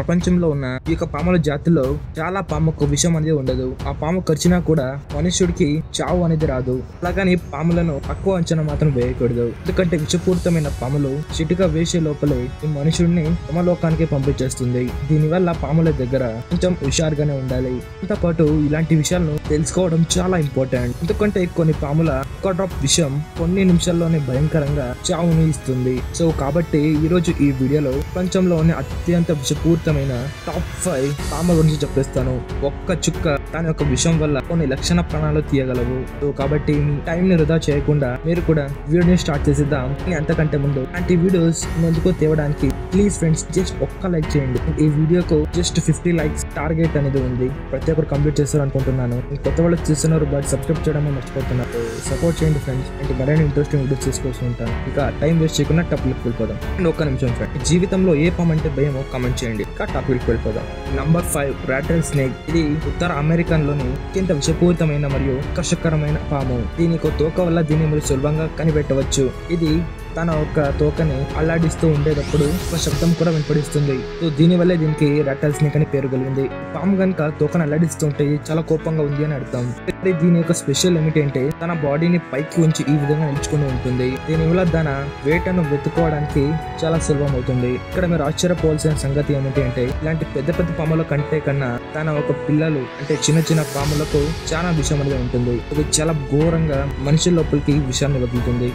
ప్రపంచంలో ఉన్న ఈ యొక్క పాముల జాతిలో చాలా పాముకు విషం అనేది ఉండదు. ఆ పాము కరిచినా కూడా మనుష్యుడికి చావు అనేది రాదు. అలాగని పాములను తక్కువ అంచనా మాత్రం వేయకూడదు. ఎందుకంటే విషపూరితమైన పాములు చిటిక వేసే లోపలే ఈ మనుషుడిని యమలోకానికి పంపించేస్తుంది. దీనివల్ల పాముల దగ్గర కొంచెం హుషారుగానే ఉండాలి. దాంతో పాటు ఇలాంటి విషయాలను తెలుసుకోవడం చాలా ఇంపార్టెంట్. ఎందుకంటే కొన్ని పాముల ఒక డ్రాప్ విషం కొన్ని నిమిషాల్లోనే భయంకరంగా చావుని ఇస్తుంది. సో కాబట్టి ఈ రోజు ఈ వీడియోలో ప్రపంచంలోని అత్యంత విషపూరితమైన టాప్ 5 పాముల గురించి చెప్పేస్తాను. ఒక్క చుక్క దాని యొక్క విషం వల్ల కొన్ని లక్షణ ప్రాణాలు తీయగలవు. సో కాబట్టి మీ టైం ని వృధా చేయకుండా మీరు కూడా వీడియోని స్టార్ట్ చేసేద్దాం. అంతకంటే ముందు అలాంటి వీడియోస్ ముందుకు తేవడానికి ప్లీజ్ ఫ్రెండ్స్ జస్ట్ ఒక్క లైక్ చేయండి. ఈ వీడియోకు జస్ట్ 50 లైక్స్ టార్గెట్ అనేది ఉంది. ప్రతి ఒక్కరు కంప్లీట్ చేస్తారు అనుకుంటున్నాను. కొత్త వాళ్ళు చూస్తున్నారు బట్ సబ్స్క్రైబ్ చేయడం మర్చిపోతున్నారు. సపోర్ట్ చేయండి ఫ్రెండ్స్. మరిన్ని ఇంట్రెస్టింగ్ వీడియోస్ తీసుకొస్తూ ఉంటాను. ఇక టైం వేస్ట్ చేయకుండా టాపిక్ వెళ్ళిపోదాం. అండ్ ఒక్క నిమిషం ఫ్రెండ్, జీవితంలో ఏ పాము అంటే భయమో కామెంట్ చేయండి. ఇక టాపిక్ వెళ్ళిపోదాం. Number 5 rattlesnake. ఇది ఉత్తర అమెరికాలోని అత్యంత విషపూరితమైన మరియు కష్టకరమైన పాము. దీనికి తోక వల్ల దీన్ని మీరు సులభంగా కనిపెట్టవచ్చు. ఇది తన ఒక తోకని అల్లాడిస్తూ ఉండేటప్పుడు ఒక శబ్దం కూడా వినపడిస్తుంది. సో దీనివల్లే దీనికి రాటల్ స్నేక్ అని పేరు కలిగింది. పాము కనుక తోకను అల్లాడిస్తుంటే చాలా కోపంగా ఉంది అని అర్థం. దీని యొక్క స్పెషల్ ఏమిటంటే తన బాడీని పైకి ఉంచి ఈ విధంగా నిల్చుకుని ఉంటుంది. దీనివల్ల తన వేటను వెతుక్కోవడానికి చాలా సులభం అవుతుంది. ఇక్కడ మీరు ఆశ్చర్యపోవాల్సిన సంగతి ఏమిటి అంటే ఇలాంటి పెద్ద పెద్ద పాముల కంటే కన్నా తన ఒక పిల్లలు అంటే చిన్న చిన్న పాములకు చాలా విషం అనేది ఉంటుంది. ఇది చాలా ఘోరంగా మనిషి లోపలికి విషాన్ని వదులుతుంది.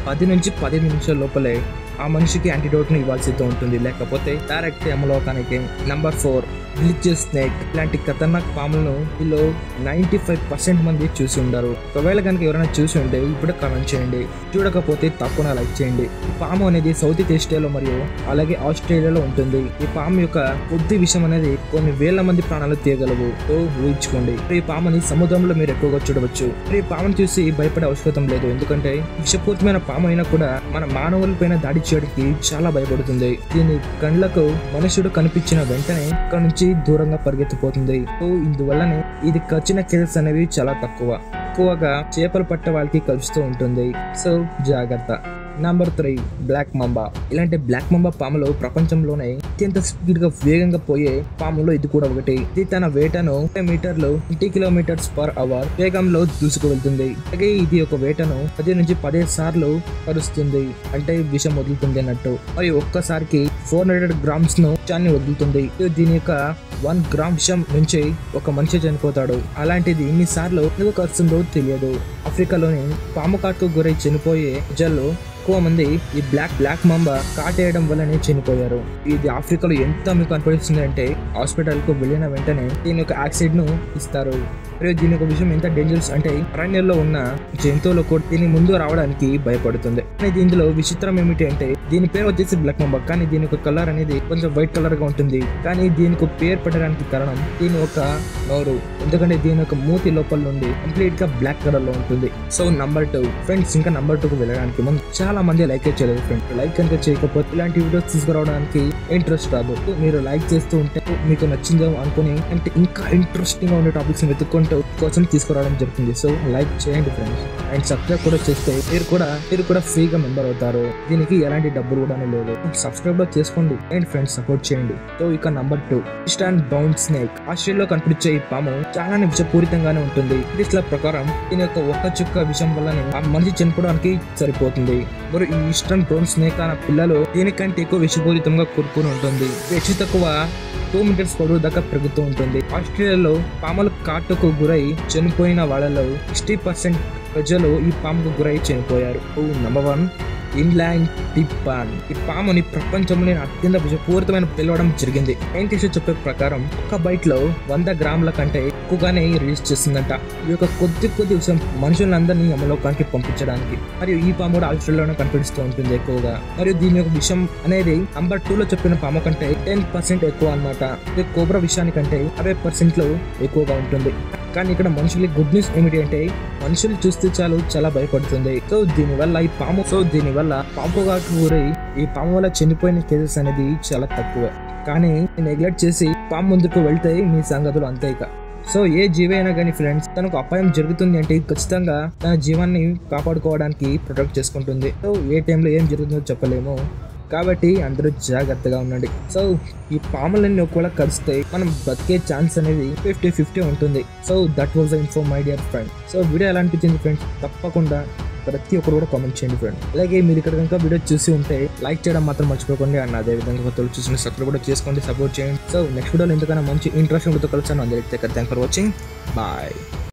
10 నుంచి 15 నిమిషాల లోపలే ఆ మనిషికి యాంటీడోట్ ని ఇవ్వాల్సి ఉంటుంది. లేకపోతే డైరెక్ట్ యమలోకానికి. నంబర్ 4 విలిచెస్ స్నేక్. ఇలాంటి ఖతర్నాక్ పాములను వీళ్ళు 95% మంది చూసి ఉండరు. ఒకవేళ కనుక ఎవరైనా చూసి ఉంటే ఇప్పుడు కామెంట్ చేయండి. చూడకపోతే తప్పకుండా లైక్ చేయండి. ఈ పాము అనేది సౌత్ ఈస్ట్ ఏషియాలో మరియు అలాగే ఆస్ట్రేలియాలో ఉంటుంది. ఈ పాము యొక్క కొద్ది విషం అనేది కొన్ని వేల మంది ప్రాణాలు తీయగలవు. ఊహించుకోండి. ఈ పాముని సముద్రంలో మీరు ఎక్కువగా చూడవచ్చు. ఈ పాముని చూసి భయపడే అవసరం లేదు. ఎందుకంటే విషపూరితమైన పాము అయినా కూడా మన మానవులపైన దాడి చేయడానికి చాలా భయపడుతుంది. దీని కళ్ళకు మనుషుడు కనిపించిన వెంటనే ఇక్కడ నుంచి దూరంగా పరిగెత్తిపోతుంది. సో ఇందువల్లనే ఇది కరిచిన కేసెస్ అనేవి చాలా ఎక్కువగా చేపలు పట్టే వాళ్ళకి కలుస్తూ ఉంటుంది. సో జాగ్రత్త. Number 3 black mamba. ఇలాంటి బ్లాక్ మంబా పాములు ప్రపంచంలోనే అత్యంత స్పీడ్ గా వేగంగా పోయే పాములో ఇది కూడా ఒకటి. ఇది తన వేటను 20 కిలోమీటర్స్ పర్ అవర్ వేగంలో దూసుకు వెళ్తుంది. అలాగే ఇది ఒక వేటను 10 నుంచి 15 సార్లు కరుస్తుంది. అంటే విషం వదులుతుంది అన్నట్టు. మరియు ఒక్కసారికి 400 గ్రామ్స్ ను విషాన్ని వదులుతుంది. దీని యొక్క 1 గ్రామ్ విషం నుంచి ఒక మనిషి చనిపోతాడు. అలాంటిది ఎన్నిసార్లు ఎందుకు కరుస్తుందో తెలియదు. ఆఫ్రికాలోని పాము కాటుకు గురై చనిపోయే ప్రజల్లో ఎక్కువ మంది ఈ బ్లాక్ మంబా కాటేయడం వల్లనే చనిపోయారు. ఇది ఆఫ్రికాలో ఎంత మీకు కనిపిస్తుంది అంటే హాస్పిటల్ కు వెళ్ళిన వెంటనే దీని యొక్క యాక్సిడ్ ను ఇస్తారు. దీని యొక్క విషయం ఎంత డేంజరస్ అంటే అరణ్యంలో ఉన్న జంతువులు కూడా దీని ముందు రావడానికి భయపడుతుంది. దీనిలో విచిత్రం ఏమిటి అంటే దీని పేరు వచ్చేసి బ్లాక్ మంబా, కానీ దీని యొక్క కలర్ అనేది కొంచెం వైట్ కలర్ గా ఉంటుంది. కానీ దీనికి పేరు పెట్టడానికి కారణం దీని ఒక నోరు. ఎందుకంటే దీని యొక్క మూతి లోపల నుండి కంప్లీట్ గా బ్లాక్ కలర్ లో ఉంటుంది. సో నంబర్ 2 ఫ్రెండ్స్, ఇంకా నంబర్ 2 కు వెళ్ళడానికి ముందు చాలా మంది లైక్ చేయలేదు ఫ్రెండ్స్. లైక్ కనుక చేయకపోతే ఇలాంటి వీడియోస్ తీసుకురావడానికి ఇంట్రెస్ట్ రాదు. మీరు లైక్ చేస్తూ ఉంటే మీకు నచ్చిందో అనుకుని అంటే ఇంకా ఇంట్రెస్టింగ్ గా ఉండే టాపిక్స్ వెతుక్కుంటూ కోసం తీసుకురావడం జరుగుతుంది. సో లైక్ చేయండి ఫ్రెండ్స్. అండ్ సబ్స్క్రైబ్ కూడా చేస్తే మీరు కూడా ఫ్రీగా మెంబర్ అవుతారు. దీనికి ఎలాంటి డబ్బులు కూడా లేదు. సబ్స్క్రైబ్ కూడా చేసుకోండి అండ్ ఫ్రెండ్స్ సపోర్ట్ చేయండి. సో ఇక number 2 east and brown snake. ఆస్ట్రేలియాలో కనిపించే ఈ పాము చాలా విషపూరితంగానే ఉంటుంది. ఇంగ్లీష్ల ప్రకారం దీని యొక్క ఒక్క చుక్క విషం వల్లనే ఆ మనిషి చనిపోవడానికి సరిపోతుంది. మరి ఈ ఈస్టర్న్ బ్రౌన్ స్నేక్ అన్న పిల్లలు దీనికంటే ఎక్కువ విషపూరితంగా కూరుకుని ఉంటుంది. హెచ్చు తక్కువ 2 మీటర్స్ పొడవు దాకా పెరుగుతూ ఉంటుంది. ఆస్ట్రేలియాలో పాముల కాటుకు గురై చనిపోయిన వాళ్ళలో 60% ప్రజలు ఈ పాముకు గురై చనిపోయారు. Number 1 inland taipan. ఈ పాముని ప్రపంచంలోనే అత్యంత విషపూరితమైన పిలవడం జరిగింది. సైంటిస్టులు చెప్పే ప్రకారం ఒక బైట్ లో 100 గ్రాముల కంటే ఎక్కువగానే రిలీజ్ చేస్తుందంట. ఈ యొక్క కొద్ది విషయం మనుషులందరినీ యమలోకానికి పంపించడానికి. మరియు ఈ పాము కూడా ఆస్ట్రేలియాలో కనిపిస్తూ ఉంటుంది ఎక్కువగా. మరియు దీని యొక్క విషం అనేది నంబర్ 2 లో చెప్పిన పాము కంటే 10% ఎక్కువ అన్నమాట. ఇది కోబ్రా విషయానికంటే 50% లో ఎక్కువగా ఉంటుంది. కానీ ఇక్కడ మనుషులకి గుడ్ న్యూస్ ఏమిటి అంటే మనుషులు చూస్తే చాలా భయపడుతుంది. సో దీనివల్ల పాము కాటుకు గురై ఈ పాము వల్ల చనిపోయిన కేసెస్ అనేది చాలా తక్కువ. కానీ నెగ్లెక్ట్ చేసి పాము ముందుకు వెళ్తే మీ సంగతులు అంతే. సో ఏ జీవి అయినా కానీ ఫ్రెండ్స్ తనకు అపాయం జరుగుతుంది అంటే ఖచ్చితంగా తన జీవాన్ని కాపాడుకోవడానికి ప్రొటెక్ట్ చేసుకుంటుంది. సో ఏ టైంలో ఏం జరుగుతుందో చెప్పలేము. కాబట్టి అందరూ జాగ్రత్తగా ఉండండి. సో ఈ పాములన్నీ ఒకవేళ కరిస్తే మనం బతికే ఛాన్స్ అనేది 50-50 ఉంటుంది. So that was the info my dear friend. So video ఎలా అనిపించింది ఫ్రెండ్స్? తప్పకుండా ప్రతి ఒక్కరు కూడా కామెంట్ చేయండి ఫ్రెండ్. అలాగే మీరు ఇక్కడ కనుక వీడియో చూసి ఉంటే లైక్ చేయడం మాత్రం మర్చిపోకండి. అండ్ అదే విధంగా కొత్త చూసిన సబ్స్క్రైబ్ కూడా చేసుకోండి, సపోర్ట్ చేయండి. సో నెక్స్ట్ వీడియోలో ఇంతకన్నా మంచి ఇంట్రెస్టింగ్ వీడియోతో కలుస్తాను. అందరికీ థ్యాంక్ ఫర్ వాచింగ్. బాయ్.